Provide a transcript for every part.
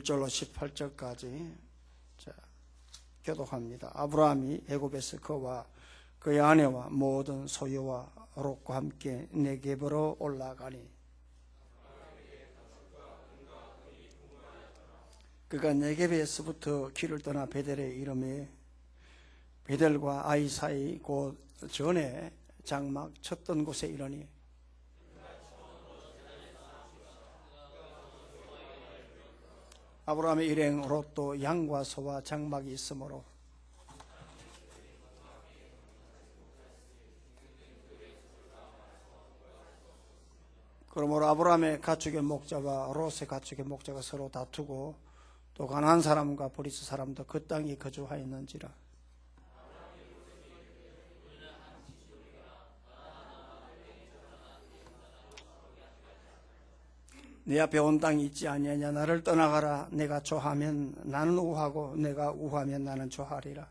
1절로 18절까지 교독합니다. 아브라함이 애굽에서 그와 그의 아내와 모든 소유와 롯과 함께 네겝으로 올라가니 그가 네겝에서부터 길을 떠나 베델에 이르매 베델과 아이 사이 곧 전에 장막 쳤던 곳에 이르니 아브라함의 일행 롯도 양과 소와 장막이 있으므로 그러므로 아브라함의 가축의 목자와 롯의 가축의 목자가 서로 다투고 또 가나안 사람과 브리스 사람도 그 땅에 거주하였는지라. 내 앞에 온 땅이 있지 아니하냐. 나를 떠나가라. 내가 좋아하면 나는 우하고 내가 우하면 나는 좋아하리라.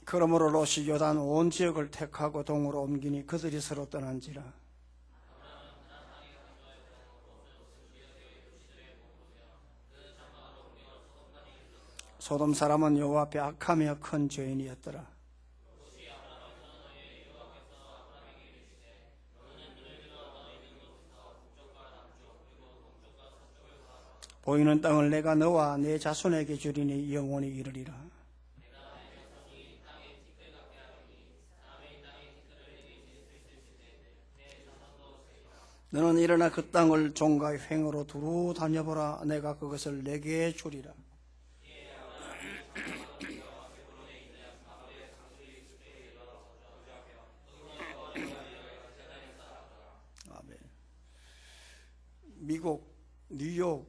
그러므로 롯이 요단 온 지역을 택하고 동으로 옮기니 그들이 서로 떠난지라. 소돔 사람은 여호와 앞에 악하며 큰 죄인이었더라. 보이는 땅을 내가 너와 내 자손에게 주리니 영원히 이르리라. 너는 일어나 그 땅을 종과 횡으로 두루 다녀보라. 내가 그것을 내게 주리라. 아멘. 미국 뉴욕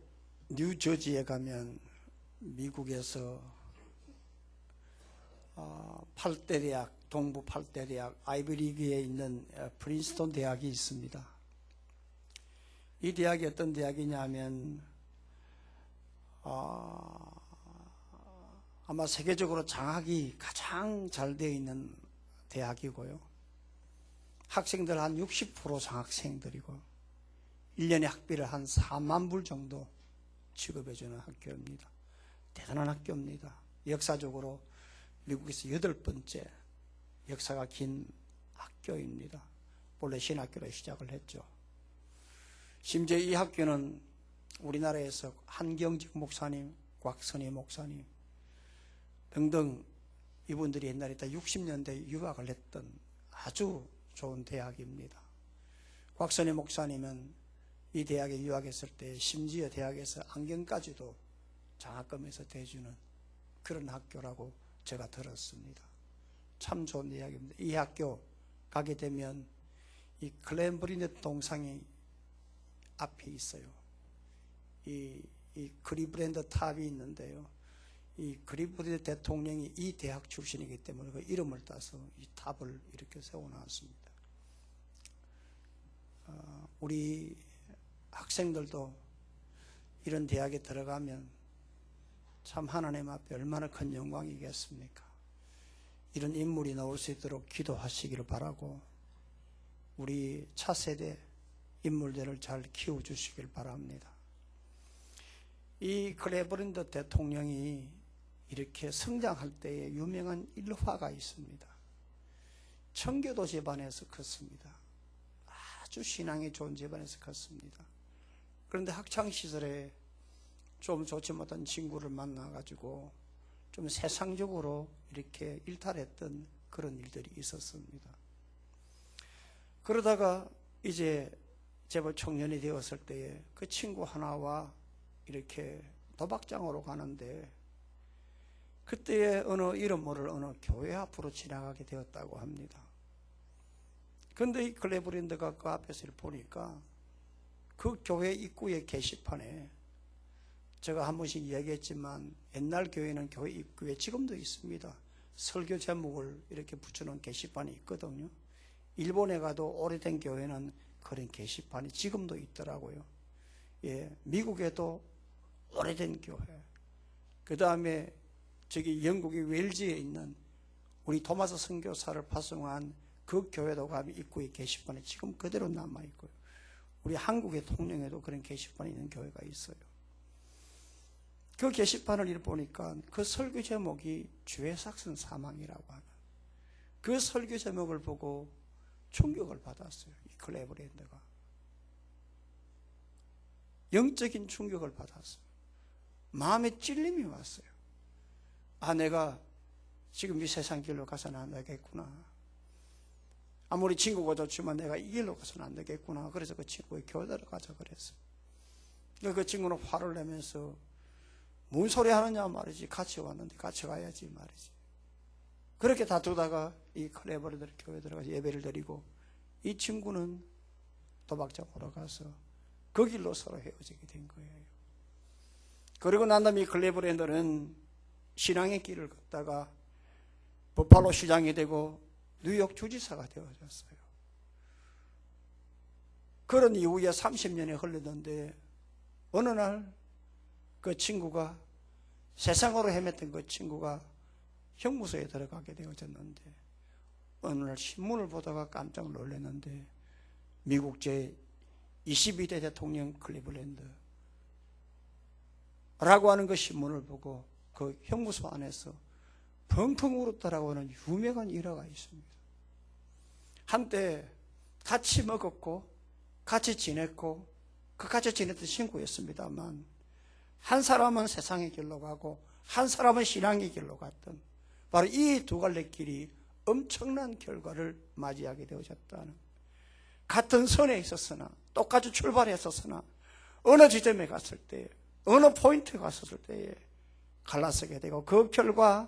뉴저지에 가면 미국에서 8대 대학, 동부 8대 대학 아이비리그에 있는 프린스턴 대학이 있습니다. 이 대학이 어떤 대학이냐면 아마 세계적으로 장학이 가장 잘 되어 있는 대학이고요. 학생들 한 60% 장학생들이고 1년에 학비를 한 4만 불 정도 지급해주는 학교입니다. 대단한 학교입니다. 역사적으로 미국에서 8번째 역사가 긴 학교입니다. 본래 신학교로 시작을 했죠. 심지어 이 학교는 우리나라에서 한경직 목사님, 곽선희 목사님 등등 이분들이 옛날에 다 60년대에 유학을 했던 아주 좋은 대학입니다. 곽선희 목사님은 이 대학에 유학했을 때 심지어 대학에서 안경까지도 장학금에서 대주는 그런 학교라고 제가 들었습니다. 참 좋은 이야기입니다. 이 학교 가게 되면 이 클랜브리넷 동상이 앞에 있어요. 이 크리브랜드 탑이 있는데요. 이 크리브랜드 대통령이 이 대학 출신이기 때문에 그 이름을 따서 이 탑을 이렇게 세워놨습니다. 우리 학생들도 이런 대학에 들어가면 참 하나님 앞에 얼마나 큰 영광이겠습니까? 이런 인물이 나올 수 있도록 기도하시기를 바라고 우리 차세대 인물들을 잘 키워주시길 바랍니다. 이 클레버랜드 대통령이 이렇게 성장할 때에 유명한 일화가 있습니다. 청교도 집안에서 컸습니다. 아주 신앙이 좋은 집안에서 컸습니다. 그런데 학창시절에 좀 좋지 못한 친구를 만나가지고 좀 세상적으로 이렇게 일탈했던 그런 일들이 있었습니다. 그러다가 이제 제법 청년이 되었을 때에 그 친구 하나와 이렇게 도박장으로 가는데 그때에 어느 이름 모를 어느 교회 앞으로 지나가게 되었다고 합니다. 그런데 이 클레브랜드가 그 앞에서 보니까 그 교회 입구의 게시판에 제가 한 번씩 이야기했지만 옛날 교회는 교회 입구에 지금도 있습니다. 설교 제목을 이렇게 붙여놓은 게시판이 있거든요. 일본에 가도 오래된 교회는 그런 게시판이 지금도 있더라고요. 예, 미국에도 오래된 교회. 그 다음에 저기 영국의 웰즈에 있는 우리 토마스 선교사를 파송한 그 교회도 가면 입구에 게시판에 지금 그대로 남아있고요. 우리 한국의 통영에도 그런 게시판이 있는 교회가 있어요. 그 게시판을 보니까 그 설교 제목이 주의 삭슨 사망이라고 하는 그 설교 제목을 보고 충격을 받았어요. 이 클레버랜드가 영적인 충격을 받았어요. 마음에 찔림이 왔어요. 아, 내가 지금 이 세상 길로 가서는 안 되겠구나. 아무리 친구가 좋지만 내가 이 길로 가서는 안 되겠구나. 그래서 그 친구의 교회를 가자 그랬어요. 그 친구는 화를 내면서 뭔 소리 하느냐 말이지. 같이 왔는데 같이 가야지 말이지. 그렇게 다투다가 이 클레버랜드 교회에 들어가서 예배를 드리고 이 친구는 도박장으로 가서 그 길로 서로 헤어지게 된 거예요. 그리고 난 다음에 이 클레버랜드는 신앙의 길을 걷다가 버팔로 시장이 되고 뉴욕 주지사가 되어졌어요. 그런 이후에 30년이 흘렀는데 어느 날 그 친구가 세상으로 헤맸던 그 친구가 형무소에 들어가게 되어졌는데 어느 날 신문을 보다가 깜짝 놀랐는데 미국 제22대 대통령 클리블랜드라고 하는 그 신문을 보고 그 형무소 안에서 펑펑 울었다라고 하는 유명한 일화가 있습니다. 한때 같이 먹었고 같이 지냈고 그 같이 지냈던 친구였습니다만 한 사람은 세상의 길로 가고 한 사람은 신앙의 길로 갔던 바로 이 두 갈래 길이 엄청난 결과를 맞이하게 되어졌다는, 같은 선에 있었으나 똑같이 출발했었으나 어느 지점에 갔을 때 어느 포인트에 갔을 때에 갈라서게 되고 그 결과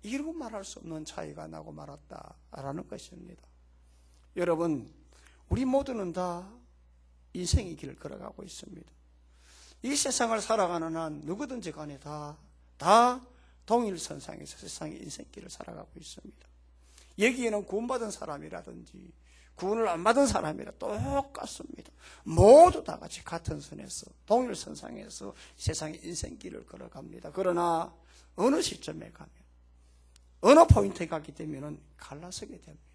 이루 말할 수 없는 차이가 나고 말았다라는 것입니다. 여러분, 우리 모두는 다 인생의 길을 걸어가고 있습니다. 이 세상을 살아가는 한 누구든지 간에 다 동일선상에서 세상의 인생길을 살아가고 있습니다. 여기에는 구원받은 사람이라든지 구원을 안 받은 사람이라 똑같습니다. 모두 다 같이 같은 선에서 동일선상에서 세상의 인생길을 걸어갑니다. 그러나 어느 시점에 가면 어느 포인트에 가게 되면 갈라서게 됩니다.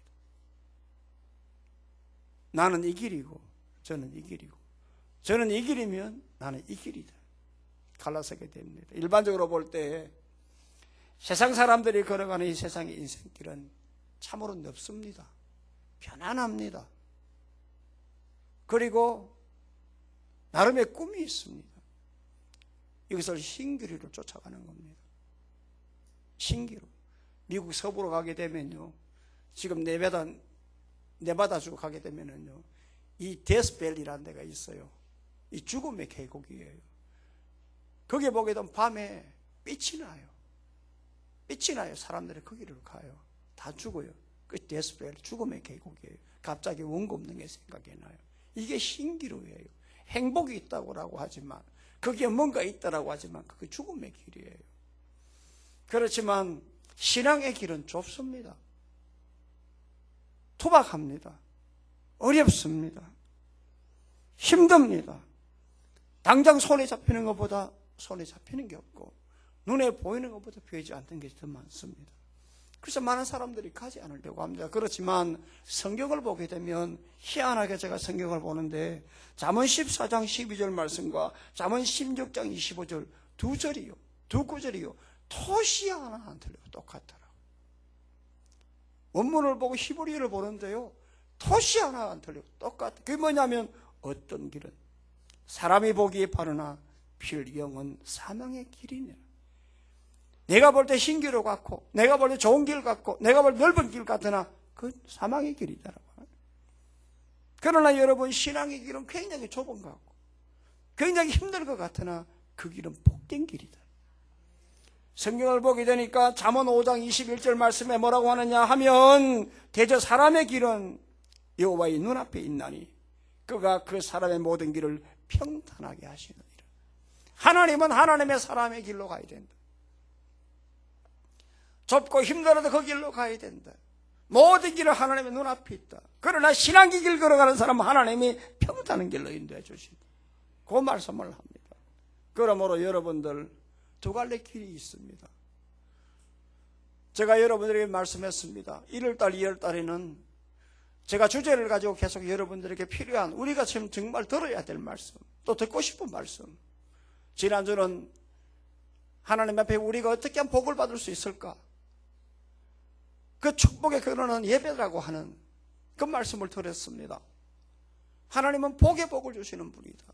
나는 이 길이고 저는 이 길이고 저는 이 길이면 나는 이 길이다. 갈라서게 됩니다. 일반적으로 볼 때 세상 사람들이 걸어가는 이 세상의 인생길은 참으로 넓습니다. 편안합니다. 그리고 나름의 꿈이 있습니다. 이것을 신기루로 쫓아가는 겁니다. 신기루. 미국 서부로 가게 되면요, 지금 네바다주 가게 되면요, 이 데스밸리라는 데가 있어요. 이 죽음의 계곡이에요. 거기에 보게 되면 밤에 빛이 나요. 빛이 나요. 사람들이 거기를 가요. 다 죽어요. 그 데스밸리, 죽음의 계곡이에요. 갑자기 원고 없는 게 생각이 나요. 이게 신기루예요. 행복이 있다고 하지만, 거기에 뭔가 있다라고 하지만 그게 죽음의 길이에요. 그렇지만 신앙의 길은 좁습니다. 투박합니다. 어렵습니다. 힘듭니다. 당장 손에 잡히는 것보다 손에 잡히는 게 없고 눈에 보이는 것보다 보이지 않는 게 더 많습니다. 그래서 많은 사람들이 가지 않으려고 합니다. 그렇지만 성경을 보게 되면 희한하게 제가 성경을 보는데 잠언 14장 12절 말씀과 잠언 16장 25절 두 구절이요 토시 하나 안 틀리고 똑같더라고요. 원문을 보고 히브리어를 보는데요, 토시 하나 안 틀리고 똑같아. 그게 뭐냐면 어떤 길은 사람이 보기에 바르나 필 영은 사망의 길이네. 내가 볼 때 신기루 같고 내가 볼 때 좋은 길 같고 내가 볼 때 넓은 길 같으나 그건 사망의 길이다라고. 그러나 여러분, 신앙의 길은 굉장히 좁은 것 같고 굉장히 힘들 것 같으나 그 길은 복된 길이다. 성경을 보게 되니까 잠언 5장 21절 말씀에 뭐라고 하느냐 하면 대저 사람의 길은 여호와의 눈앞에 있나니 그가 그 사람의 모든 길을 평탄하게 하시느니라. 하나님은 하나님의 사람의 길로 가야 된다. 좁고 힘들어도 그 길로 가야 된다. 모든 길은 하나님의 눈앞에 있다. 그러나 신앙의 길 걸어가는 사람은 하나님이 평탄한 길로 인도해 주신다. 그 말씀을 합니다. 그러므로 여러분들 두 갈래 길이 있습니다. 제가 여러분들에게 말씀했습니다. 1월달, 2월달에는 제가 주제를 가지고 계속 여러분들에게 필요한, 우리가 지금 정말 들어야 될 말씀, 또 듣고 싶은 말씀. 지난주는 하나님 앞에 우리가 어떻게 하면 복을 받을 수 있을까? 그 축복의 근원은 예배라고 하는 그 말씀을 드렸습니다. 하나님은 복의 복을 주시는 분이다.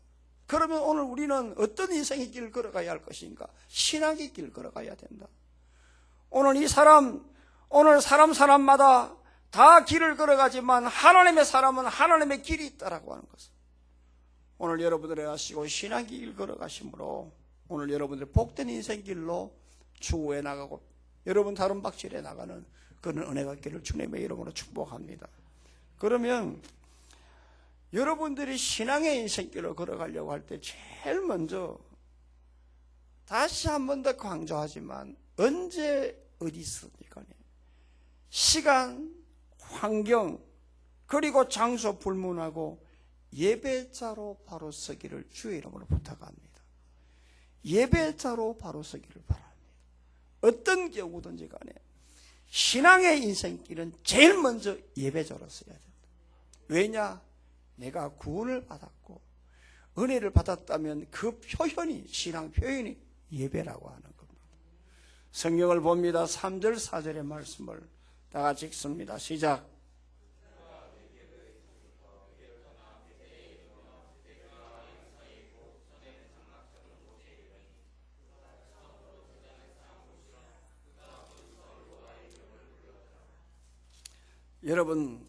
그러면 오늘 우리는 어떤 인생의 길을 걸어가야 할 것인가? 신앙의 길을 걸어가야 된다. 오늘 사람마다 다 길을 걸어가지만 하나님의 사람은 하나님의 길이 있다라고 하는 것을 오늘 여러분들이 아시고 신앙의 길 걸어가심으로 오늘 여러분들의 복된 인생 길로 추구해 나가고 여러분 다른 박질해 나가는 그런 은혜가 있기를 주님의 이름으로 축복합니다. 그러면 여러분들이 신앙의 인생길로 걸어가려고 할 때 제일 먼저 다시 한 번 더 강조하지만 언제 어디서든 간에 시간, 환경 그리고 장소 불문하고 예배자로 바로 서기를 주의 이름으로 부탁합니다. 예배자로 바로 서기를 바랍니다. 어떤 경우든지 간에 신앙의 인생길은 제일 먼저 예배자로 서야 된다. 왜냐? 내가 구원을 받았고 은혜를 받았다면 그 표현이, 신앙 표현이 예배라고 하는 겁니다. 성경을 봅니다. 3절 4절의 말씀을 다 같이 읽습니다. 시작. 여러분,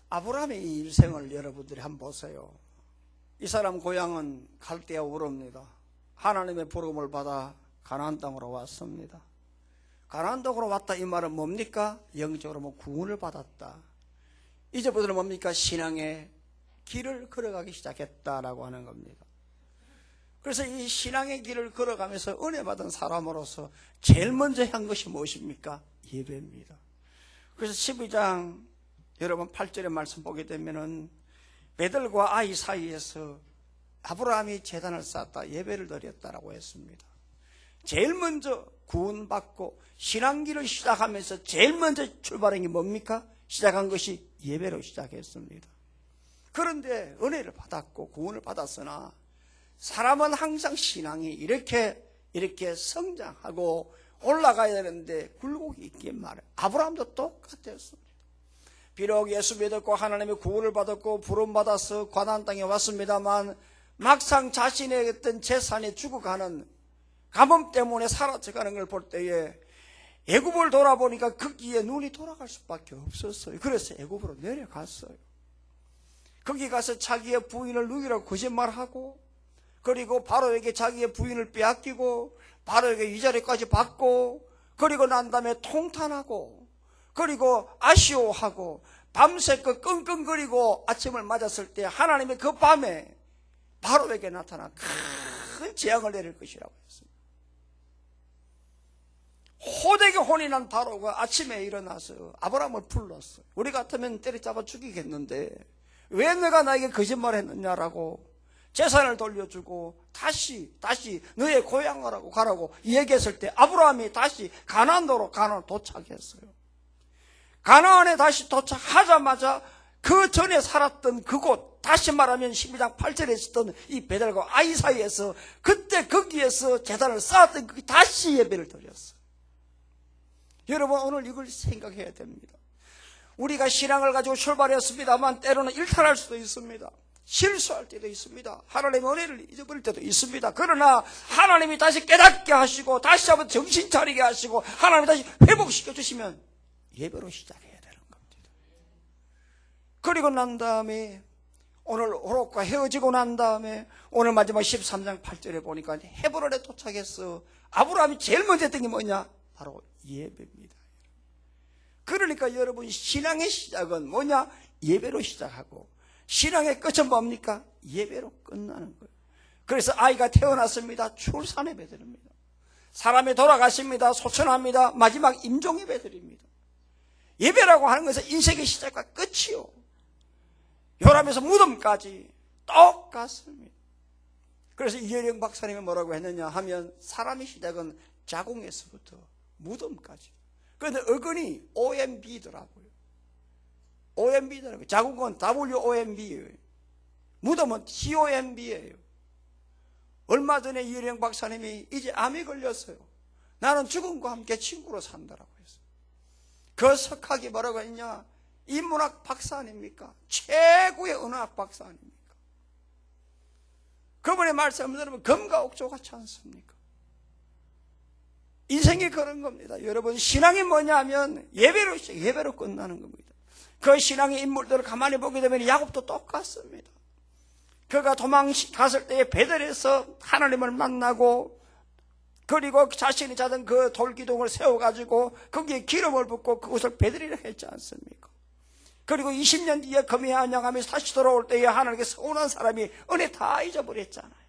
아브라함의 이 일생을 여러분들이 한번 보세요. 이 사람 고향은 갈대아 우르입니다. 하나님의 부름을 받아 가나안 땅으로 왔습니다. 가나안 땅으로 왔다 이 말은 뭡니까? 영적으로 뭐 구원을 받았다. 이제부터는 뭡니까? 신앙의 길을 걸어가기 시작했다라고 하는 겁니다. 그래서 이 신앙의 길을 걸어가면서 은혜 받은 사람으로서 제일 먼저 한 것이 무엇입니까? 예배입니다. 그래서 12장 여러분 8절의 말씀 보게 되면은 베들과 아이 사이에서 아브라함이 제단을 쌓았다, 예배를 드렸다라고 했습니다. 제일 먼저 구원받고 신앙길을 시작하면서 제일 먼저 출발한 게 뭡니까? 시작한 것이 예배로 시작했습니다. 그런데 은혜를 받았고 구원을 받았으나 사람은 항상 신앙이 이렇게 성장하고 올라가야 되는데 굴곡이 있긴 말이에요. 아브라함도 똑같았습니다. 비록 예수 믿었고 하나님의 구원을 받았고 부름받아서 가나안 땅에 왔습니다만 막상 자신의 어떤 재산이 죽어가는 가뭄 때문에 사라져가는 걸 볼 때에 애굽을 돌아보니까 거기에 눈이 돌아갈 수밖에 없었어요. 그래서 애굽으로 내려갔어요. 거기 가서 자기의 부인을 누이라고 거짓말하고 그리고 바로에게 자기의 부인을 빼앗기고 바로에게 위자료까지 받고 그리고 난 다음에 통탄하고 그리고 아쉬워하고 밤새껏 끙끙거리고 아침을 맞았을 때 하나님의 그 밤에 바로에게 나타나 큰 재앙을 내릴 것이라고 했습니다. 호되게 혼이 난 바로가 아침에 일어나서 아브라함을 불렀어요. 우리 같으면 때려잡아 죽이겠는데 왜 내가 나에게 거짓말했느냐라고 재산을 돌려주고 다시 너의 고향으로 가라고 얘기했을 때 아브라함이 다시 가나안으로 도착했어요. 가나안에 다시 도착하자마자 그 전에 살았던 그곳, 다시 말하면 12장 8절에 있었던 이 베델과 아이 사이에서 그때 거기에서 제단을 쌓았던 그 다시 예배를 드렸어요. 여러분 오늘 이걸 생각해야 됩니다. 우리가 신앙을 가지고 출발했습니다만 때로는 일탈할 수도 있습니다. 실수할 때도 있습니다. 하나님의 은혜를 잊어버릴 때도 있습니다. 그러나 하나님이 다시 깨닫게 하시고 다시 한번 정신 차리게 하시고 하나님이 다시 회복시켜 주시면 예배로 시작해야 되는 겁니다. 그리고 난 다음에 오늘 호롯과 헤어지고 난 다음에 오늘 마지막 13장 8절에 보니까 헤브론에 도착해서 아브라함이 제일 먼저 했던 게 뭐냐? 바로 예배입니다. 그러니까 여러분 신앙의 시작은 뭐냐? 예배로 시작하고 신앙의 끝은 뭡니까? 예배로 끝나는 거예요. 그래서 아이가 태어났습니다. 출산 예배 드립니다. 사람이 돌아가십니다. 소천합니다. 마지막 임종 예배 드립니다. 예배라고 하는 것은 인생의 시작과 끝이요. 요람에서 무덤까지 똑같습니다. 그래서 이혜령 박사님이 뭐라고 했느냐 하면 사람의 시작은 자궁에서부터 무덤까지. 그런데 어근이 OMB더라고요. OMB더라고요. 작은 건 WOMB예요. 무덤은 COMB예요. 얼마 전에 이혜령 박사님이 이제 암이 걸렸어요. 나는 죽음과 함께 친구로 산다라고 했어요. 그 석학이 뭐라고 했냐? 인문학 박사 아닙니까? 최고의 언어학 박사 아닙니까? 그분의 말씀을 들으면 금과 옥조 같지 않습니까? 인생이 그런 겁니다. 여러분, 신앙이 뭐냐면 예배로 끝나는 겁니다. 그 신앙의 인물들을 가만히 보게 되면 야곱도 똑같습니다. 그가 도망갔을 때에 베델에서 하나님을 만나고, 그리고 자신이 자던 그 돌기둥을 세워가지고 거기에 기름을 붓고 그것을 베델이라 했지 않습니까? 그리고 20년 뒤에 금이 안양하면서 다시 돌아올 때에 하나님께 서운한 사람이 은혜 다 잊어버렸잖아요.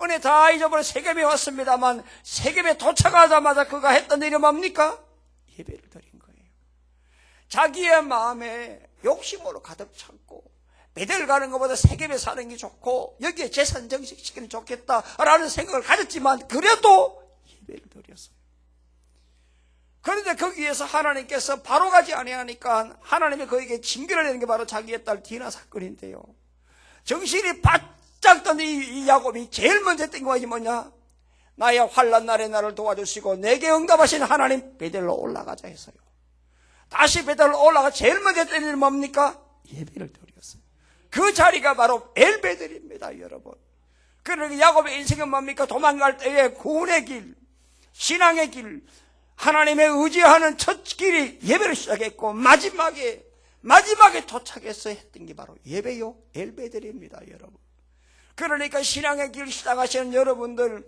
은혜 다 잊어버려 세겜에 왔습니다만, 세겜에 도착하자마자 그가 했던 일이 뭡니까? 예배를 드린 거예요. 자기의 마음에 욕심으로 가득 찼고, 베델 가는 것보다 세겜에 사는 게 좋고 여기에 재산 정식시키는 게 좋겠다라는 생각을 가졌지만 그래도 예배를 드렸어요. 그런데 거기에서 하나님께서 바로 가지 아니하니까 하나님이 그에게 징계를 내는 게 바로 자기의 딸 디나 사건인데요. 정신이 바짝 든 이 야곱이 제일 먼저 뜬 것이 뭐냐? 나의 환난 날에 나를 도와주시고 내게 응답하신 하나님, 베델로 올라가자 했어요. 다시 베델로 올라가 제일 먼저 뜬 일이 뭡니까? 예배를 드렸어요. 그 자리가 바로 엘베델입니다, 여러분. 그러니까 야곱의 인생은 뭡니까? 도망갈 때에 구원의 길, 신앙의 길, 하나님의 의지하는 첫 길이 예배를 시작했고, 마지막에 도착해서 했던 게 바로 예배요, 엘베델입니다, 여러분. 그러니까 신앙의 길 시작하시는 여러분들,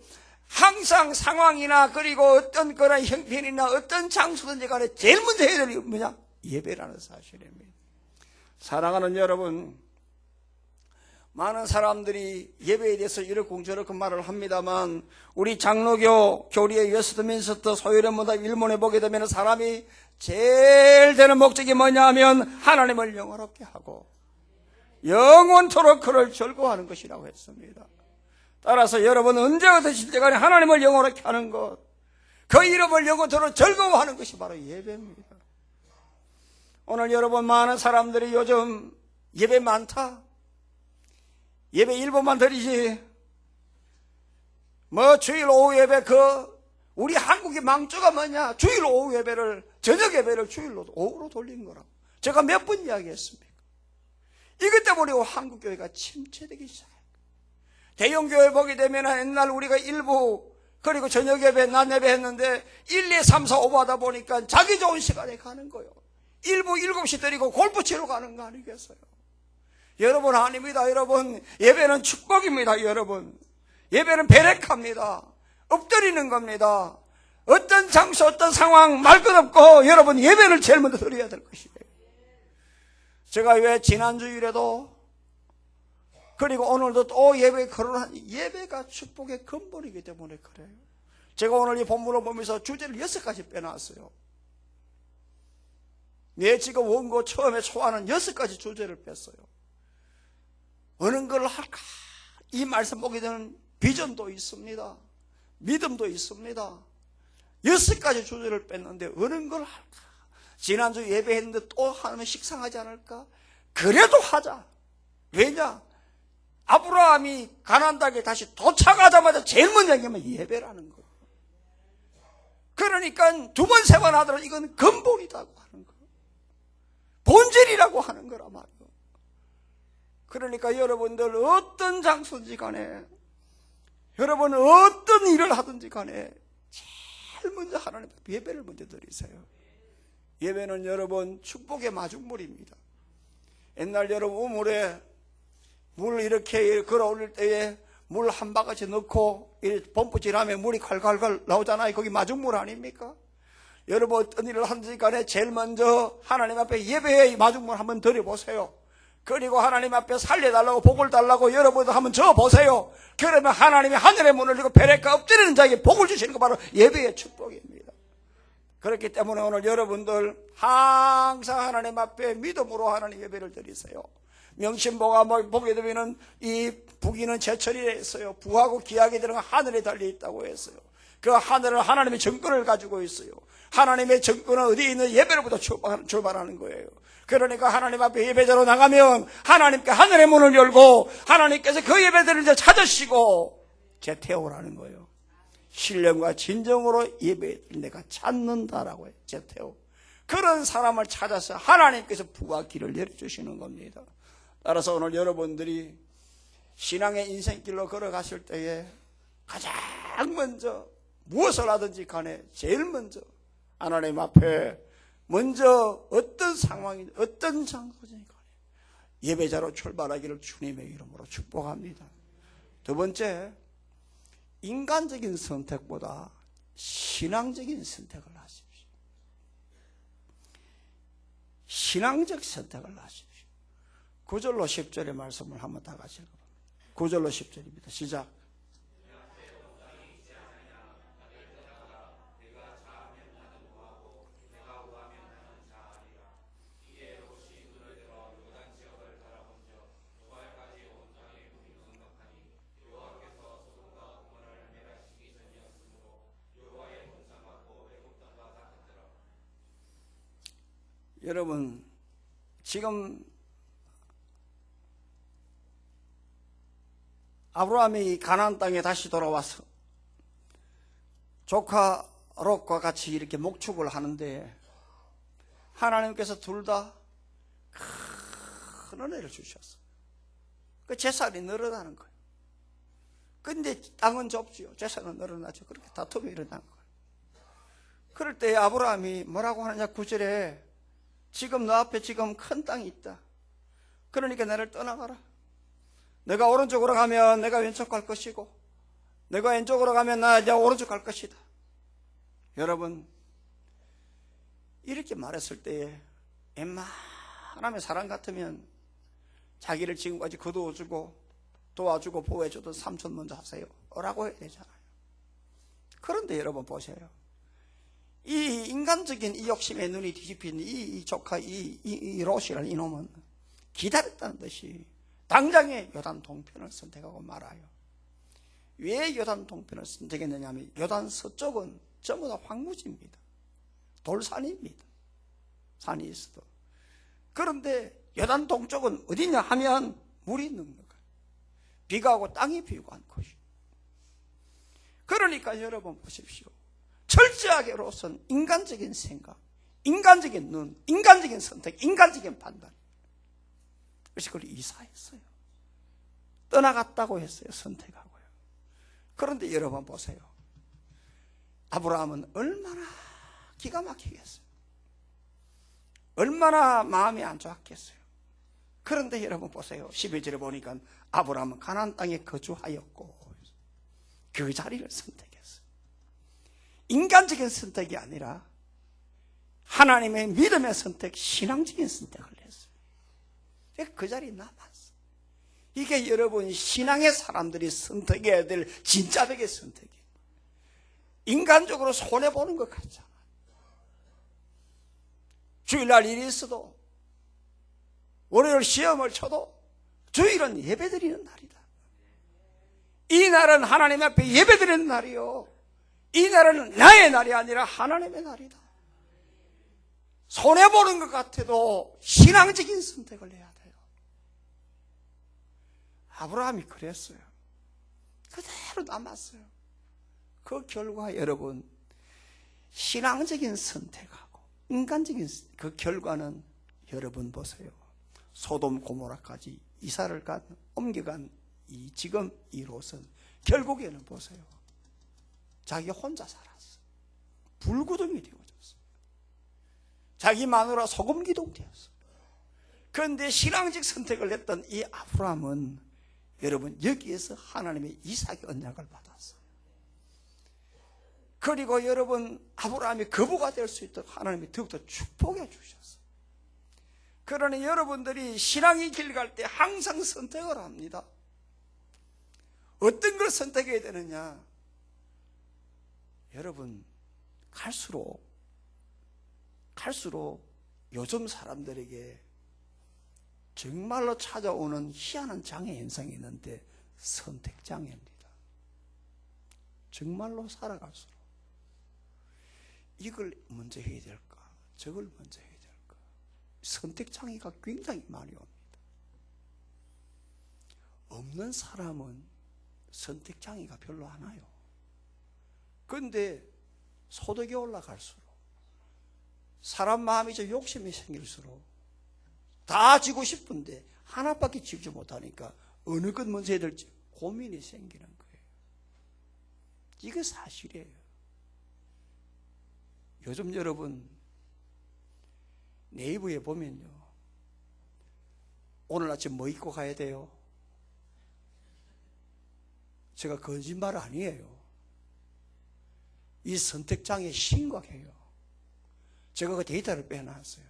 항상 상황이나 그리고 어떤 그런 형편이나 어떤 장소든지 간에 제일 먼저 해야 될 게 뭐냐? 예배라는 사실입니다. 사랑하는 여러분, 많은 사람들이 예배에 대해서 이렇고 저렇게 말을 합니다만, 우리 장로교 교리의 웨스트민스터 소요련문답 일문에 보게 되면 사람이 제일 되는 목적이 뭐냐 하면 하나님을 영화롭게 하고 영원토록 그를 즐거워하는 것이라고 했습니다. 따라서 여러분, 언제 어떠실지 간에 하나님을 영화롭게 하는 것, 그 이름을 영원토록 즐거워하는 것이 바로 예배입니다. 오늘 여러분, 많은 사람들이 요즘 예배 많다, 예배 일부만 드리지, 주일 오후 예배, 우리 한국의 망조가 뭐냐? 주일 오후 예배를, 저녁 예배를 주일로 오후로 돌린 거라고. 제가 몇 번 이야기했습니까? 이것 때문에 한국교회가 침체되기 시작해요. 대형교회 보게 되면 옛날 우리가 일부, 그리고 저녁 예배, 낮 예배 했는데 1, 2, 3, 4, 5 하다 보니까 자기 좋은 시간에 가는 거예요. 일부 7시 드리고 골프 치러 가는 거 아니겠어요? 여러분, 아닙니다. 여러분, 예배는 축복입니다. 여러분, 예배는 베레카입니다. 엎드리는 겁니다. 어떤 장소, 어떤 상황 말 것 없고 여러분, 예배를 제일 먼저 드려야 될 것이에요. 제가 왜 지난주일에도 그리고 오늘도 또 예배에 거론한, 예배가 축복의 근본이기 때문에 그래요. 제가 오늘 이 본문을 보면서 주제를 6가지 빼놨어요. 지금 원고 처음에 초하는 6가지 주제를 뺐어요. 어느 걸 할까? 이 말씀 보게 되는 비전도 있습니다. 믿음도 있습니다. 6가지 주제를 뺐는데 어느 걸 할까? 지난주 예배했는데 또 하면 식상하지 않을까? 그래도 하자. 왜냐? 아브라함이 가나안 땅에 다시 도착하자마자 제일 먼저 얘기하면 예배라는 거예요. 그러니까 2번, 3번 하더라도 이건 근본이라고 하는 거예요. 본질이라고 하는 거란 말이에요. 그러니까 여러분들 어떤 장소인지 간에, 여러분 어떤 일을 하든지 간에 제일 먼저 하나님 앞에 예배를 먼저 드리세요. 예배는 여러분 축복의 마중물입니다. 옛날 여러분 우물에 물 이렇게 걸어 올릴 때에 물 한 바가지 넣고 펌프질하면 물이 갈갈갈 나오잖아요. 거기 마중물 아닙니까? 여러분 어떤 일을 하든지 간에 제일 먼저 하나님 앞에 예배의 마중물 한번 드려보세요. 그리고 하나님 앞에 살려달라고 복을 달라고 여러분도 한번 줘보세요. 그러면 하나님이 하늘의 문을 열고 베레카 엎드리는 자에게 복을 주시는 거 바로 예배의 축복입니다. 그렇기 때문에 오늘 여러분들 항상 하나님 앞에 믿음으로 하나님 예배를 드리세요. 명심보가 보게 되면은 이 부기는 제철이라 했어요. 부하고 기약이 들어가 하늘에 달려 있다고 했어요. 그 하늘은 하나님의 정권을 가지고 있어요. 하나님의 정권은 어디에 있는 예배로부터 출발하는 거예요. 그러니까 하나님 앞에 예배자로 나가면 하나님께 하늘의 문을 열고 하나님께서 그 예배들을 이제 찾으시고 제태오라는 거예요. 신령과 진정으로 예배를 내가 찾는다라고 해요. 제태오. 그런 사람을 찾아서 하나님께서 부와 길을 내려주시는 겁니다. 따라서 오늘 여러분들이 신앙의 인생길로 걸어가실 때에 가장 먼저 무엇을 하든지 간에 제일 먼저 하나님 앞에 먼저 어떤 상황이든 어떤 장소든 간에 예배자로 출발하기를 주님의 이름으로 축복합니다. 두 번째, 인간적인 선택보다 신앙적인 선택을 하십시오. 신앙적 선택을 하십시오. 9절로 10절의 말씀을 한번 다 같이 읽어봅니다. 9절로 10절입니다. 시작. 여러분, 지금 아브라함이 가나안 땅에 다시 돌아와서 조카 롯과 같이 이렇게 목축을 하는데 하나님께서 둘 다 큰 은혜를 주셨어요. 그 재산이 늘어나는 거예요. 근데 땅은 좁지요. 재산은 늘어나죠. 그렇게 다툼이 일어난 거예요. 그럴 때 아브라함이 뭐라고 하느냐, 9절에 지금 너 앞에 지금 큰 땅이 있다. 그러니까 나를 떠나가라. 내가 오른쪽으로 가면 내가 왼쪽 갈 것이고 내가 왼쪽으로 가면 나 이제 오른쪽 갈 것이다. 여러분, 이렇게 말했을 때에 웬만하면 사람 같으면 자기를 지금까지 거두어주고 도와주고 보호해주던 삼촌 먼저 하세요 라고 해야 되잖아요. 그런데 여러분 보세요. 이 인간적인 이 욕심에 눈이 뒤집힌 이 조카 이 롯이라는 이놈은 기다렸다는 듯이 당장에 요단 동편을 선택하고 말아요. 왜 요단 동편을 선택했느냐 하면 요단 서쪽은 전부 다 황무지입니다. 돌산입니다. 산이 있어도. 그런데 요단 동쪽은 어디냐 하면 물이 있는 거예요. 비가 오고 땅이 비고 한 곳이에요. 그러니까 여러분 보십시오. 철저하게로선 인간적인 생각, 인간적인 눈, 인간적인 선택, 인간적인 판단. 그래서 그걸 이사했어요. 떠나갔다고 했어요. 선택하고요. 그런데 여러분 보세요. 아브라함은 얼마나 기가 막히겠어요. 얼마나 마음이 안 좋았겠어요. 그런데 여러분 보세요. 11절에 보니까 아브라함은 가나안 땅에 거주하였고 그 자리를 선택했어요. 인간적인 선택이 아니라 하나님의 믿음의 선택, 신앙적인 선택을 했어요. 그 자리에 남았어요. 이게 여러분 신앙의 사람들이 선택해야 될 진짜 백의 선택이에요. 인간적으로 손해보는 것 같잖아요. 주일날 일이 있어도 월요일 시험을 쳐도 주일은 예배드리는 날이다. 이 날은 하나님 앞에 예배드리는 날이요. 이 날은 나의 날이 아니라 하나님의 날이다. 손해보는 것 같아도 신앙적인 선택을 해야 돼요. 아브라함이 그랬어요. 그대로 남았어요. 그 결과 여러분 신앙적인 선택하고 인간적인 그 결과는 여러분 보세요. 소돔 고모라까지 이사를 옮겨간 지금 이 롯은 결국에는 보세요. 자기 혼자 살았어. 불구덩이 되어졌어. 자기 마누라 소금기둥 되었어. 그런데 신앙적 선택을 했던 이 아브라함은 여러분 여기에서 하나님의 이삭의 언약을 받았어요. 그리고 여러분 아브라함이 거부가 될 수 있도록 하나님이 더욱더 축복해 주셨어요. 그러니 여러분들이 신앙의 길 갈 때 항상 선택을 합니다. 어떤 걸 선택해야 되느냐? 여러분 갈수록 요즘 사람들에게 정말로 찾아오는 희한한 장애 현상이 있는데 선택장애입니다. 정말로 살아갈수록 이걸 먼저 해야 될까, 저걸 먼저 해야 될까, 선택장애가 굉장히 많이 옵니다. 없는 사람은 선택장애가 별로 안 와요. 그런데 소득이 올라갈수록, 사람 마음이 욕심이 생길수록 다 지고 싶은데 하나밖에 지지 못하니까 어느 것 먼저 해야 될지 고민이 생기는 거예요. 이게 사실이에요. 요즘 여러분 네이버에 보면요, 오늘 아침 뭐 입고 가야 돼요? 제가 거짓말 아니에요. 이 선택장애 심각해요. 제가 그 데이터를 빼놨어요.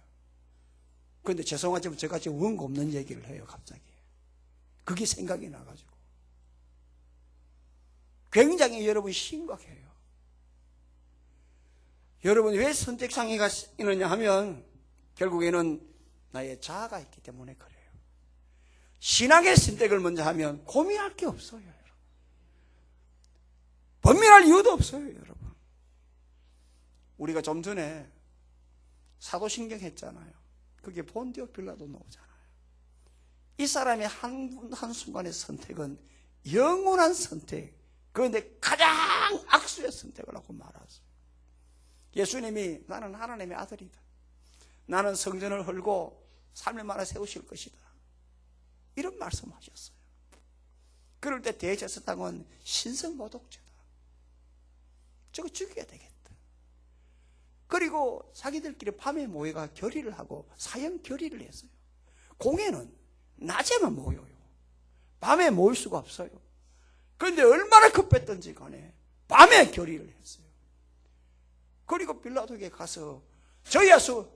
그런데 죄송하지만 제가 지금 원고 없는 얘기를 해요. 갑자기 그게 생각이 나가지고. 굉장히 여러분 심각해요. 여러분 왜 선택장애가 있느냐 하면 결국에는 나의 자아가 있기 때문에 그래요. 신앙의 선택을 먼저 하면 고민할 게 없어요. 여러분. 번민할 이유도 없어요. 여러분, 우리가 좀 전에 사도신경 했잖아요. 그게 본디오 빌라도 나오잖아요. 이 사람의 한순간의 선택은 영원한 선택, 그런데 가장 악수의 선택을 하고 말았어요. 예수님이 나는 하나님의 아들이다, 나는 성전을 헐고 3일 만에 세우실 것이다, 이런 말씀하셨어요. 그럴 때 대제사장은 신성모독죄다, 저거 죽여야 되겠다. 그리고 자기들끼리 밤에 모여가 결의를 하고 사형 결의를 했어요. 공회는 낮에만 모여요. 밤에 모일 수가 없어요. 그런데 얼마나 급했던지 간에 밤에 결의를 했어요. 그리고 빌라도에게 가서 저 예수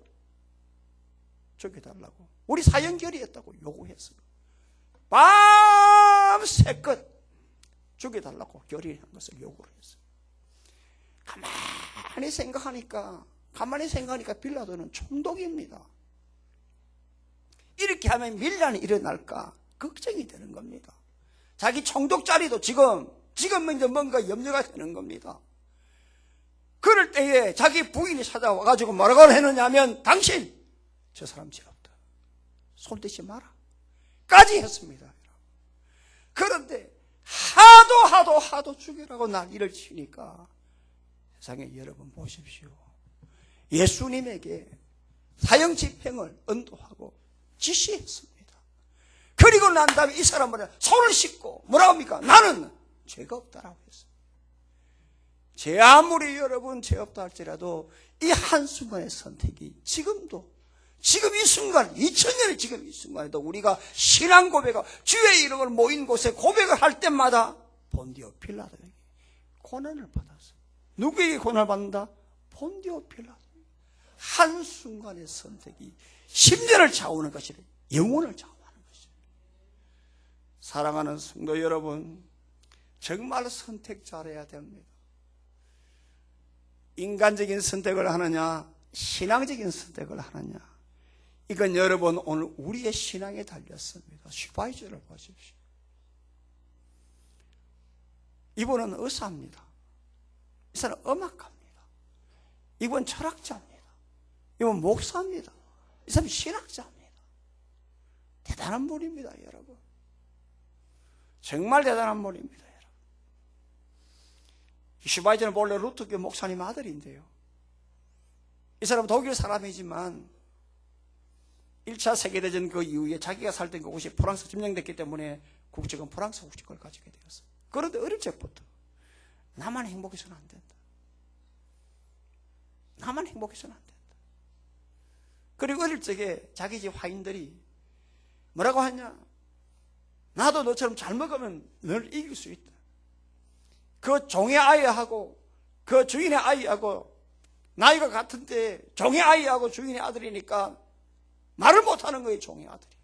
죽여달라고, 우리 사형 결의했다고 요구했어요. 밤새껏 죽여달라고 결의한 것을 요구를 했어요. 가만히 생각하니까 빌라도는 총독입니다. 이렇게 하면 밀란이 일어날까 걱정이 되는 겁니다. 자기 총독 자리도 지금 이제 뭔가 염려가 되는 겁니다. 그럴 때에 자기 부인이 찾아와가지고 뭐라고 했느냐 하면, 당신 저 사람 죄 없다, 손대지 마라 까지 했습니다. 그런데 하도 죽이라고 난리를 치니까, 세상에 여러분 보십시오. 예수님에게 사형 집행을 언도하고 지시했습니다. 그리고 난 다음에 이 사람은 손을 씻고 뭐라고 합니까? 나는 죄가 없다라고 했어요. 죄 아무리 여러분 죄 없다 할지라도 이 한순간의 선택이 지금 이 순간, 2000년의 지금 이 순간에도 우리가 신앙 고백을, 주의 이름을 모인 곳에 고백을 할 때마다 본디오 빌라도에게 고난을 받았어요. 누구에게 고난을 받는다? 본디오 빌라도. 한순간의 선택이 10년을 좌우하는 것이 아니라 영혼을 좌우하는 것입니다. 사랑하는 성도 여러분, 정말 선택 잘해야 됩니다. 인간적인 선택을 하느냐, 신앙적인 선택을 하느냐, 이건 여러분 오늘 우리의 신앙에 달렸습니다. 슈바이저를 보십시오. 이분은 의사입니다. 이 사람 음악가입니다. 이분 철학자입니다. 이분 목사입니다. 이 사람 신학자입니다. 대단한 분입니다, 여러분. 정말 대단한 분입니다, 여러분. 슈바이저는 본래 루트교 목사님 아들인데요, 이 사람은 독일 사람이지만 1차 세계대전 그 이후에 자기가 살던 그곳이 프랑스 점령됐기 때문에 국적은 프랑스 국적을 가지게 되었어요. 그런데 어릴 적부터 나만 행복해서는 안 된다, 나만 행복해서는 안 된다. 그리고 어릴 적에 자기 집 화인들이 뭐라고 하냐, 나도 너처럼 잘 먹으면 널 이길 수 있다. 그 종의 아이하고 그 주인의 아이하고 나이가 같은데 종의 아이하고 주인의 아들이니까 말을 못하는 거예요, 종의 아들이.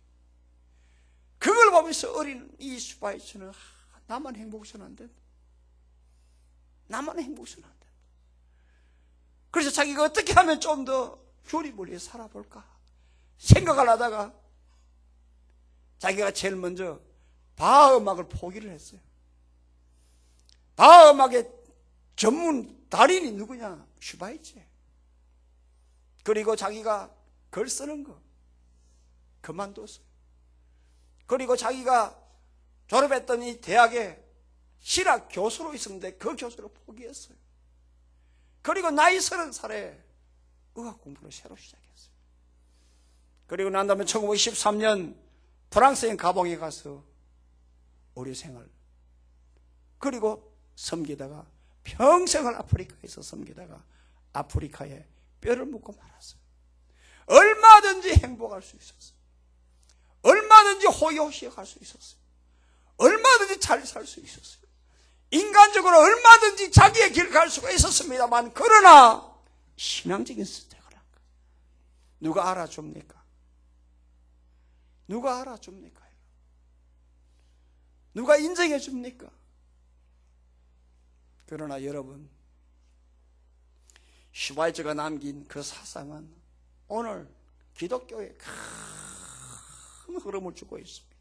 그걸 보면서 어린 이 슈바이처는 나만 행복해서는 안 된다, 나만 행복해서는 안 된다. 그래서 자기가 어떻게 하면 좀 더 교리물리에 살아볼까 생각을 하다가 자기가 제일 먼저 바하 음악을 포기를 했어요. 바하 음악에 전문 달인이 누구냐? 슈바이처. 그리고 자기가 글 쓰는 거 그만뒀어요. 그리고 자기가 졸업했던 이 대학에 신학 교수로 있었는데 그 교수를 포기했어요. 그리고 나이 30살에 의학 공부를 새로 시작했어요. 그리고 난 다음에 1923년 프랑스인 가봉에 가서 의료생활, 그리고 섬기다가 평생을 아프리카에서 섬기다가 아프리카에 뼈를 묻고 말았어요. 얼마든지 행복할 수 있었어요. 얼마든지 호의호식할 수 있었어요. 얼마든지 잘 살 수 있었어요. 인간적으로 얼마든지 자기의 길 갈 수가 있었습니다만, 그러나 신앙적인 선택을 한 거예요. 누가 알아줍니까? 누가 알아줍니까? 누가 인정해 줍니까? 그러나 여러분, 슈바이처가 남긴 그 사상은 오늘 기독교에 큰 흐름을 주고 있습니다.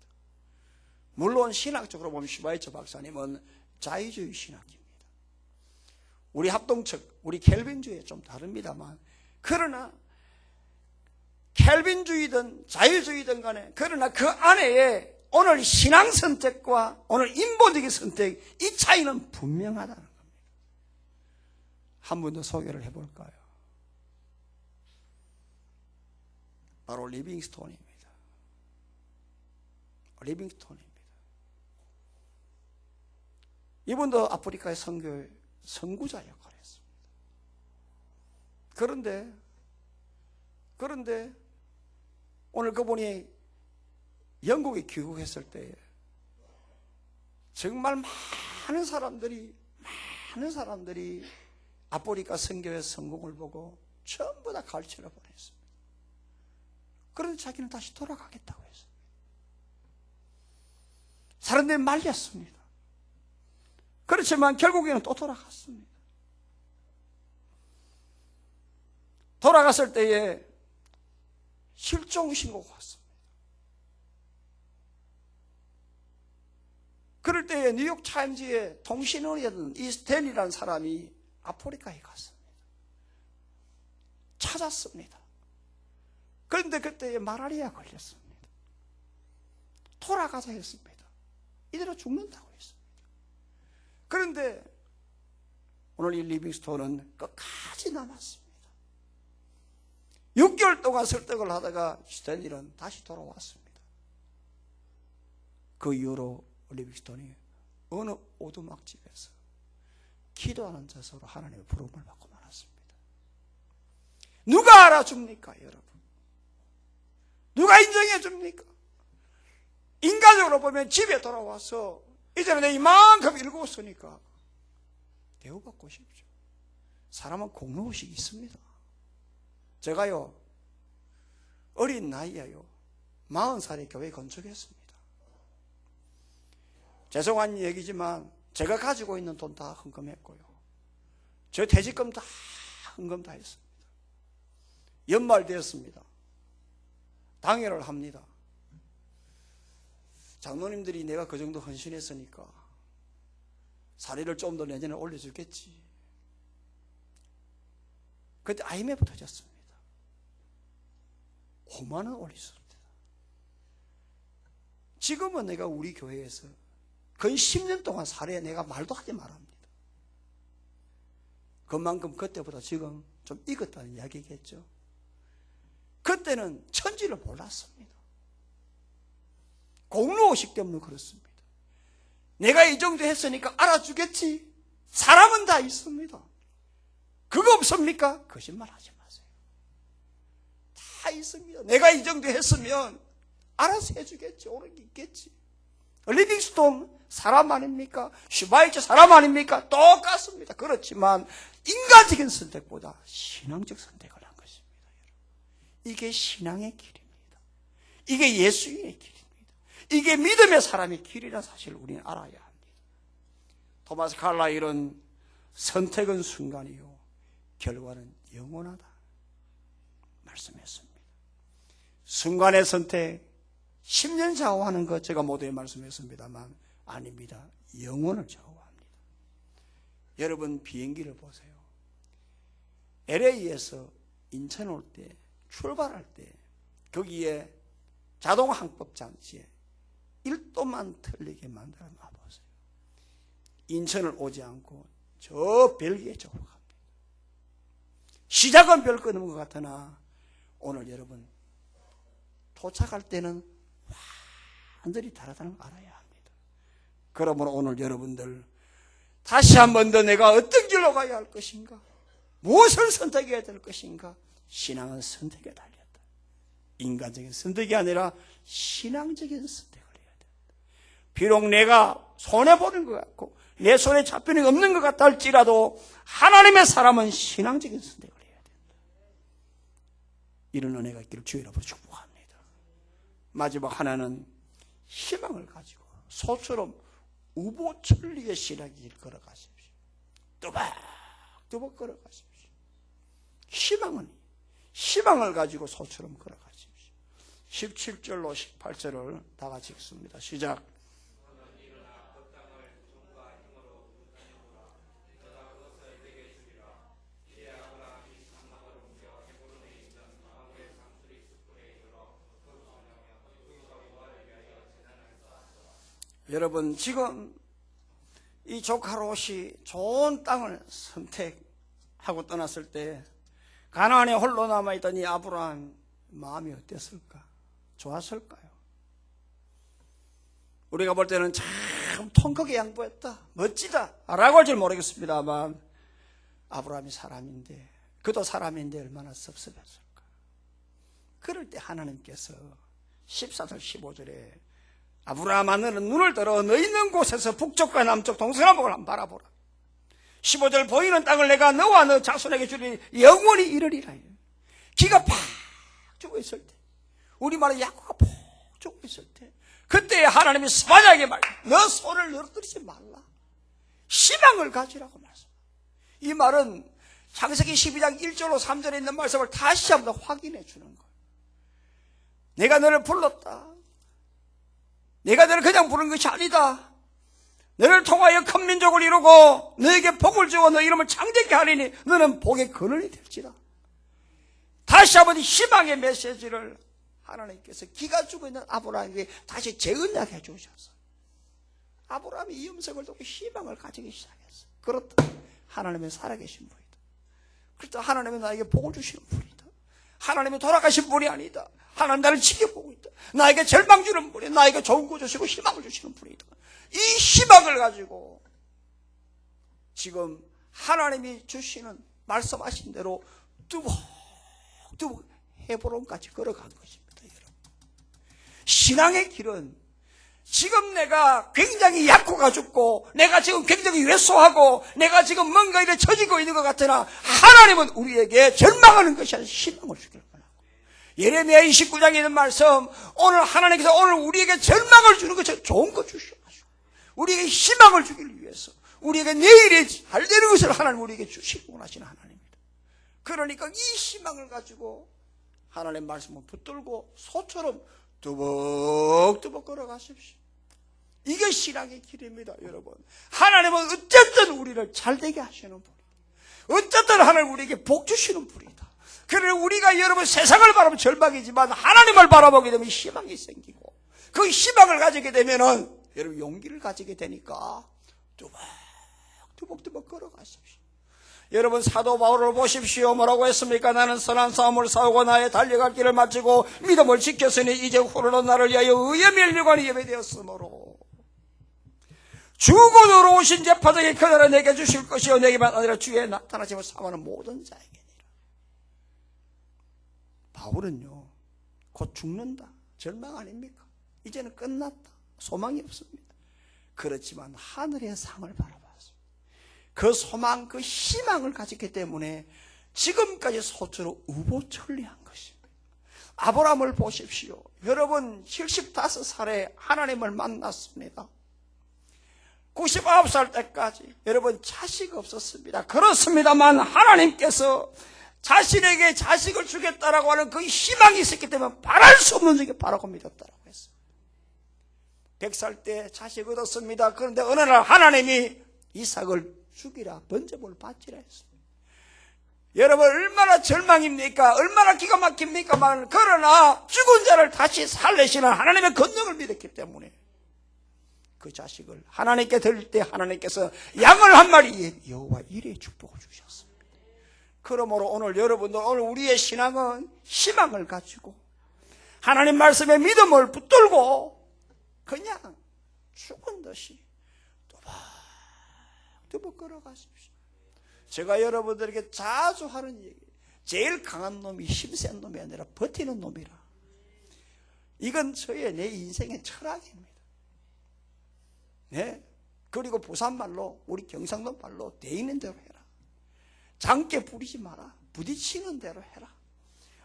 물론 신학적으로 보면 슈바이처 박사님은 자유주의 신학입니다. 우리 합동측, 우리 켈빈주의에 좀 다릅니다만, 그러나 켈빈주의든 자유주의든 간에, 그러나 그 안에 오늘 신앙 선택과 오늘 인본적인 선택, 이 차이는 분명하다는 겁니다. 한 번 더 소개를 해볼까요? 바로 리빙스톤입니다. 리빙스톤입니다. 이분도 아프리카의 선교의 선구자 역할을 했습니다. 그런데 오늘 그분이 영국에 귀국했을 때에 정말 많은 사람들이 아프리카 선교의 성공을 보고 전부 다 갈채로 보냈습니다. 그런데 자기는 다시 돌아가겠다고 했습니다. 사람들이 말렸습니다. 그렇지만 결국에는 또 돌아갔습니다. 돌아갔을 때에 실종 신고가 왔습니다. 그럴 때에 뉴욕 타임즈의 통신원이었던 이 스탠이라는 사람이 아프리카에 갔습니다. 찾았습니다. 그런데 그때에 말라리아 걸렸습니다. 돌아가자 했습니다. 이대로 죽는다고 했습니다. 그런데 오늘 이 리빙스톤은 끝까지 남았습니다. 6개월 동안 설득을 하다가 스탠리는 다시 돌아왔습니다. 그 이후로 리빙스톤이 어느 오두막집에서 기도하는 자세로 하나님의 부름을 받고 말았습니다. 누가 알아줍니까, 여러분? 누가 인정해 줍니까? 인간적으로 보면 집에 돌아와서 이제는 내 이만큼 읽었으니까 대우받고 싶죠. 사람은 공로의식이 있습니다. 제가요, 어린 나이에요, 40살에 교회 건축했습니다. 죄송한 얘기지만 제가 가지고 있는 돈 다 헌금했고요. 저 퇴직금 다 헌금 다 했습니다. 연말 되었습니다. 당회를 합니다. 장로님들이 내가 그 정도 헌신했으니까 사례를 좀 더 내년에 올려주겠지. 그때 IMF 터졌습니다. 5만 원 올렸습니다. 지금은 내가 우리 교회에서 거의 10년 동안 사례에 내가 말도 하지 말합니다. 그만큼 그때보다 지금 좀 익었다는 이야기겠죠. 그때는 천지를 몰랐습니다. 공로의식 때문에 그렇습니다. 내가 이 정도 했으니까 알아주겠지. 사람은 다 있습니다. 그거 없습니까? 거짓말 하지 마세요. 다 있습니다. 내가 이 정도 했으면 알아서 해주겠지. 옳은 게 있겠지. 리빙스톤 사람 아닙니까? 슈바이처 사람 아닙니까? 똑같습니다. 그렇지만 인간적인 선택보다 신앙적 선택을 한 것입니다. 이게 신앙의 길입니다. 이게 예수님의 길입니다. 이게 믿음의 사람의 길이라는 사실을 우리는 알아야 합니다. 토마스 칼라일은 선택은 순간이요, 결과는 영원하다 말씀했습니다. 순간의 선택, 10년 좌우하는 것 제가 모두에 말씀했습니다만 아닙니다. 영혼을 좌우합니다. 여러분 비행기를 보세요. LA에서 인천 올 때, 출발할 때 거기에 자동 항법 장치에 1도만 틀리게 만들어 놔보세요. 인천을 오지 않고 저 벨기에 쪽으로 갑니다. 시작은 별 거 없는 것 같으나 오늘 여러분 도착할 때는 완전히 다르다는 걸 알아야 합니다. 그러므로 오늘 여러분들 다시 한 번 더 내가 어떤 길로 가야 할 것인가, 무엇을 선택해야 될 것인가. 신앙은 선택에 달렸다. 인간적인 선택이 아니라 신앙적인 선택을 해야 된다. 비록 내가 손해보는 것 같고 내 손에 잡히는 게 없는 것 같다 할지라도 하나님의 사람은 신앙적인 선택을 해야 된다. 이런 은혜가 있기를 주의 이름으로 축복합니다. 마지막 하나는 희망을 가지고 소처럼 우보천리의 신앙의 길 걸어가십시오. 뚜벅뚜벅 걸어가십시오. 희망을 가지고 소처럼 걸어가십시오. 17절로 18절을 다 같이 읽습니다. 시작. 여러분, 지금 이 조카 롯이 좋은 땅을 선택하고 떠났을 때 가나안에 홀로 남아있던 이 아브라함 마음이 어땠을까? 좋았을까요? 우리가 볼 때는 참 통크게 양보했다, 멋지다 라고 할지 모르겠습니다만 아브라함이 사람인데, 그도 사람인데 얼마나 섭섭했을까. 그럴 때 하나님께서 14절 15절에 아브라함아, 너는 눈을 들어 너 있는 곳에서 북쪽과 남쪽 동서남북을 한번 바라보라. 15절 보이는 땅을 내가 너와 너 자손에게 주리니 영원히 이르리라. 기가 팍 죽어 있을 때, 우리말로 야구가 푹 죽어 있을 때, 그때 하나님이 스바냐에게 말, 너 손을 늘어뜨리지 말라, 희망을 가지라고 말씀. 이 말은 창세기 12장 1절로 3절에 있는 말씀을 다시 한번 확인해 주는 거예요. 내가 너를 불렀다. 내가 너를 그냥 부른 것이 아니다. 너를 통하여 큰 민족을 이루고 너에게 복을 주어 너 이름을 창대케 하리니 너는 복의 근원이 될지라. 다시 한번 희망의 메시지를 하나님께서 기가 죽어 있는 아브라함에게 다시 재언약해 주셔서 아브라함이 이 음성을 듣고 희망을 가지기 시작했어요. 그렇다, 하나님은 살아계신 분이다. 그렇다, 하나님은 나에게 복을 주시는 분이다. 하나님이 돌아가신 분이 아니다. 하나님 나를 지켜보고 있다. 나에게 절망 주는 분이다. 나에게 좋은 거 주시고 희망을 주시는 분이다. 이 희망을 가지고 지금 하나님이 주시는 말씀하신 대로 뚜벅뚜벅 헤브론까지 걸어간 것입니다. 여러분, 신앙의 길은 지금 내가 굉장히 약고가 죽고 내가 지금 굉장히 왜소하고 내가 지금 뭔가 이래 처지고 있는 것 같으나 하나님은 우리에게 절망하는 것이 아니라 희망을 주길 원하고, 예레미야 29장에 있는 말씀, 오늘 하나님께서 오늘 우리에게 절망을 주는 것처럼 좋은 것 주셔가지고 우리에게 희망을 주기 위해서 우리에게 내일이 잘 되는 것을 하나님 우리에게 주시고 원하시는 하나님입니다. 그러니까 이 희망을 가지고 하나님의 말씀을 붙들고 소처럼 뚜벅뚜벅 걸어가십시오. 이게 신앙의 길입니다. 여러분, 하나님은 어쨌든 우리를 잘되게 하시는 분이다. 어쨌든 하나님 우리에게 복 주시는 분이다. 그래서 우리가 여러분 세상을 바라보면 절망이지만 하나님을 바라보게 되면 희망이 생기고, 그 희망을 가지게 되면은 여러분 용기를 가지게 되니까 뚜벅뚜벅 걸어가십시오. 여러분, 사도 바울을 보십시오. 뭐라고 했습니까? 나는 선한 싸움을 싸우고 나의 달려갈 길을 마치고 믿음을 지켰으니 이제 후로는 나를 위하여 의의 멸류관이 예배되었으므로 주권으로 오신 재판장이 그날은 내게 주실 것이요 내게만 아니라 주에 나타나심을 사모하는 모든 자에게니라. 바울은요, 곧 죽는다, 절망 아닙니까? 이제는 끝났다, 소망이 없습니다. 그렇지만 하늘의 상을 바라봤습니다. 그 소망, 그 희망을 가졌기 때문에 지금까지 소처로 우보천리한 것입니다. 아브라함을 보십시오. 여러분, 75살에 하나님을 만났습니다. 99살 때까지 여러분 자식 없었습니다. 그렇습니다만 하나님께서 자신에게 자식을 주겠다라고 하는 그 희망이 있었기 때문에 바랄 수 없는 중에 바라고 믿었다라고 했습니다. 100살 때 자식 얻었습니다. 그런데 어느 날 하나님이 이삭을 죽이라 번제물 바치라 했습니다. 여러분 얼마나 절망입니까? 얼마나 기가 막힙니까? 그러나 죽은 자를 다시 살리시는 하나님의 권능을 믿었기 때문에 그 자식을 하나님께 드릴 때 하나님께서 양을 한 마리 여호와 이레의 축복을 주셨습니다. 그러므로 오늘 여러분들 오늘 우리의 신앙은 희망을 가지고 하나님 말씀에 믿음을 붙들고 그냥 죽은 듯이 또박또박 걸어가십시오. 제가 여러분들에게 자주 하는 얘기, 제일 강한 놈이 힘센 놈이 아니라 버티는 놈이라. 이건 내 인생의 철학입니다. 네? 그리고 부산말로 우리 경상도 말로 돼 있는 대로 해라. 장깨 부리지 마라. 부딪히는 대로 해라.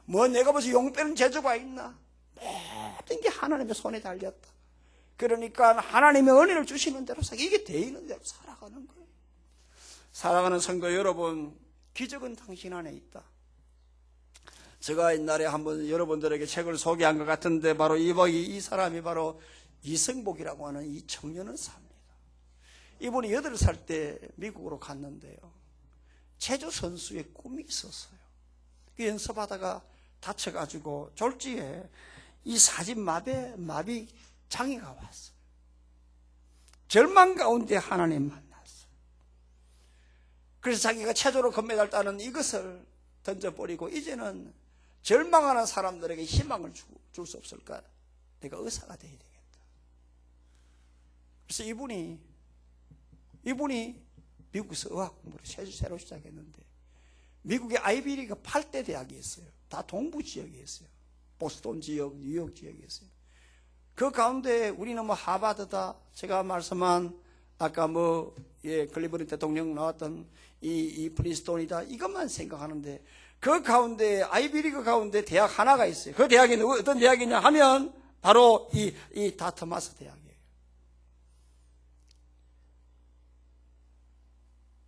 뭐 내가 무슨 용 빼는 재주가 있나? 모든 게 하나님의 손에 달렸다. 그러니까 하나님의 은혜를 주시는 대로 이게 돼 있는 대로 살아가는 거예요. 살아가는 성도 여러분, 기적은 당신 안에 있다. 제가 옛날에 한번 여러분들에게 책을 소개한 것 같은데 바로 이 사람이 바로 이승복이라고 하는 이 청년을 삽니다. 이분이 8살 때 미국으로 갔는데요. 체조 선수의 꿈이 있었어요. 연습하다가 다쳐가지고 졸지에 이 사진마비 장애가 왔어요. 절망 가운데 하나님 만났어요. 그래서 자기가 체조로 금메달 따는 이것을 던져버리고 이제는 절망하는 사람들에게 희망을 줄 수 없을까? 내가 의사가 되어야 되겠다. 그래서 이분이 미국에서 의학 공부를 새로 시작했는데 미국의 아이비리그 8대 대학이 있어요. 다 동부 지역에 있어요. 보스턴 지역, 뉴욕 지역에 있어요. 그 가운데 우리는 하버드다, 제가 말씀한 아까 클리버리 대통령 나왔던 이 프린스톤이다, 이것만 생각하는데 그 가운데 아이비리그 가운데 대학 하나가 있어요. 그 대학이 어떤 대학이냐 하면 바로 이 다트마스 대학이에요.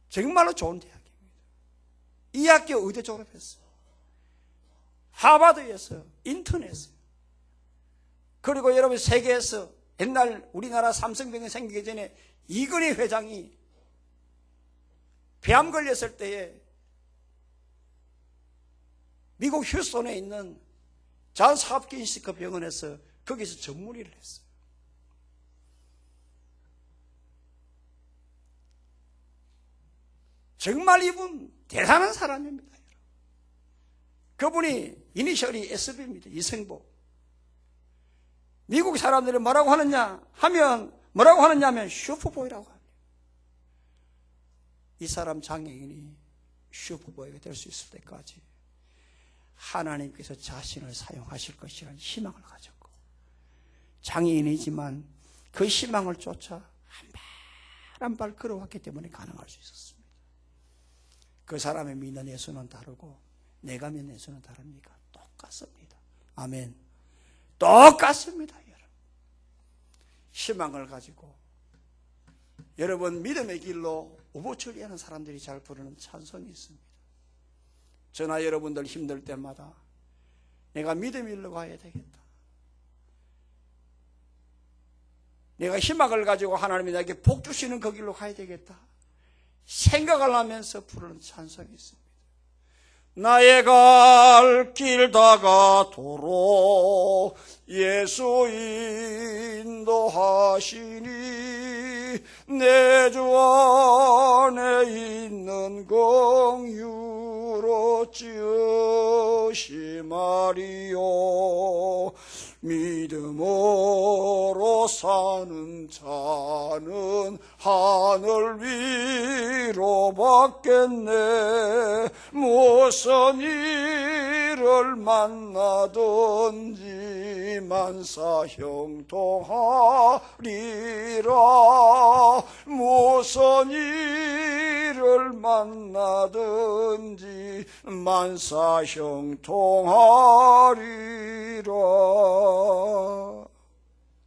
정말로 좋은 대학입니다. 이 학교 의대 졸업했어요. 하버드에서 인턴했어요. 그리고 여러분 세계에서 옛날 우리나라 삼성병원 생기기 전에 이건희 회장이 폐암 걸렸을 때에 미국 휴스턴에 있는 존스 홉킨스 병원에서 거기서 전문의를 했어요. 정말 이분 대단한 사람입니다. 그분이 이니셜이 SB입니다. 이승복. 미국 사람들이 뭐라고 하느냐 하면 슈퍼보이라고 합니다. 이 사람 장애인이 슈퍼보이가 될 수 있을 때까지 하나님께서 자신을 사용하실 것이라는 희망을 가졌고, 장애인이지만 그 희망을 쫓아 한 발 한 발 걸어왔기 때문에 가능할 수 있었습니다. 그 사람의 믿는 예수는 다르고 내가 믿는 예수는 다릅니까? 똑같습니다. 아멘. 똑같습니다. 여러분, 희망을 가지고 여러분 믿음의 길로 우보철리하는 사람들이 잘 부르는 찬송이 있습니다. 저나 여러분들 힘들 때마다 내가 믿음의 길로 가야 되겠다, 내가 희망을 가지고 하나님이 나에게 복 주시는 그 길로 가야 되겠다 생각을 하면서 부르는 찬송이 있습니다. 나의 갈 길 다가도록 예수 인도하시니 내 주 안에 있는 공유로 지으시마리요. 믿음으로 사는 자는 하늘 위로 받겠네. 무슨 일을 만나든지 만사 형통하리라. 무슨 일을 만나든지 만사 형통하리라.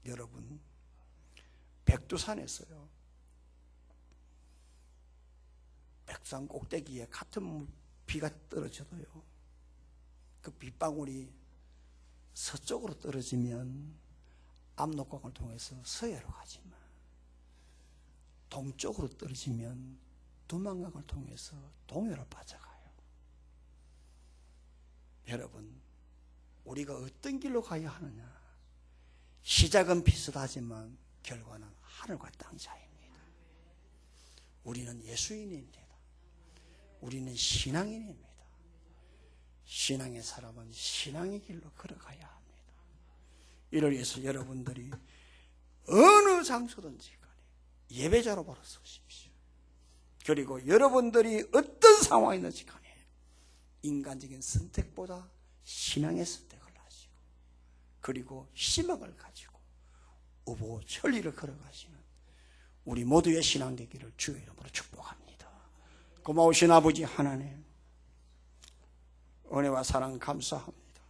여러분, 백두산에서요, 백두산 꼭대기에 같은 비가 떨어져도요, 그 빗방울이 서쪽으로 떨어지면 압록강을 통해서 서해로 가지만 동쪽으로 떨어지면 두만강을 통해서 동해로 빠져가요. 여러분, 우리가 어떤 길로 가야 하느냐? 시작은 비슷하지만 결과는 하늘과 땅 차이입니다. 우리는 예수인입니다. 우리는 신앙인입니다. 신앙의 사람은 신앙의 길로 걸어가야 합니다. 이를 위해서 여러분들이 어느 장소든지 간에 예배자로 바로 서십시오. 그리고 여러분들이 어떤 상황이 있는지 간에 인간적인 선택보다 신앙의 선택을 하시고, 그리고 희망을 가지고 우보천리를 걸어가시는 우리 모두의 신앙 되기를 주의 이름으로 축복합니다. 고마우신 아버지 하나님, 은혜와 사랑 감사합니다.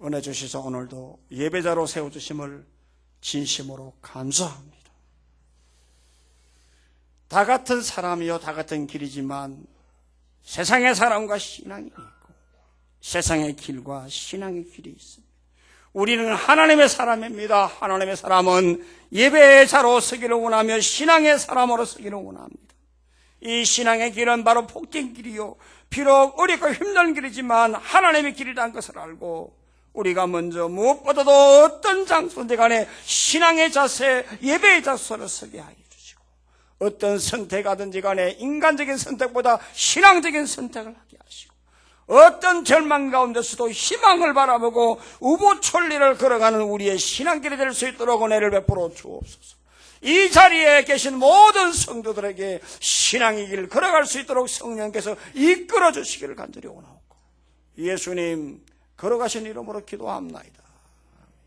은혜 주시서 오늘도 예배자로 세워주심을 진심으로 감사합니다. 다 같은 사람이요 다 같은 길이지만 세상의 사람과 신앙이 있고 세상의 길과 신앙의 길이 있습니다. 우리는 하나님의 사람입니다. 하나님의 사람은 예배자로 서기를 원하며 신앙의 사람으로 서기를 원합니다. 이 신앙의 길은 바로 복된 길이요, 비록 어렵고 힘든 길이지만 하나님의 길이라는 것을 알고 우리가 먼저 무엇보다도 어떤 장소인데 간에 신앙의 자세, 예배의 자세로 서게 하여 주시고, 어떤 선택하든지 간에 인간적인 선택보다 신앙적인 선택을 하게 하시고, 어떤 절망 가운데서도 희망을 바라보고 우보천리를 걸어가는 우리의 신앙길이 될 수 있도록 은혜를 베풀어 주옵소서. 이 자리에 계신 모든 성도들에게 신앙의 길을 걸어갈 수 있도록 성령께서 이끌어 주시기를 간절히 원하옵고, 예수님 걸어가신 이름으로 기도합나이다.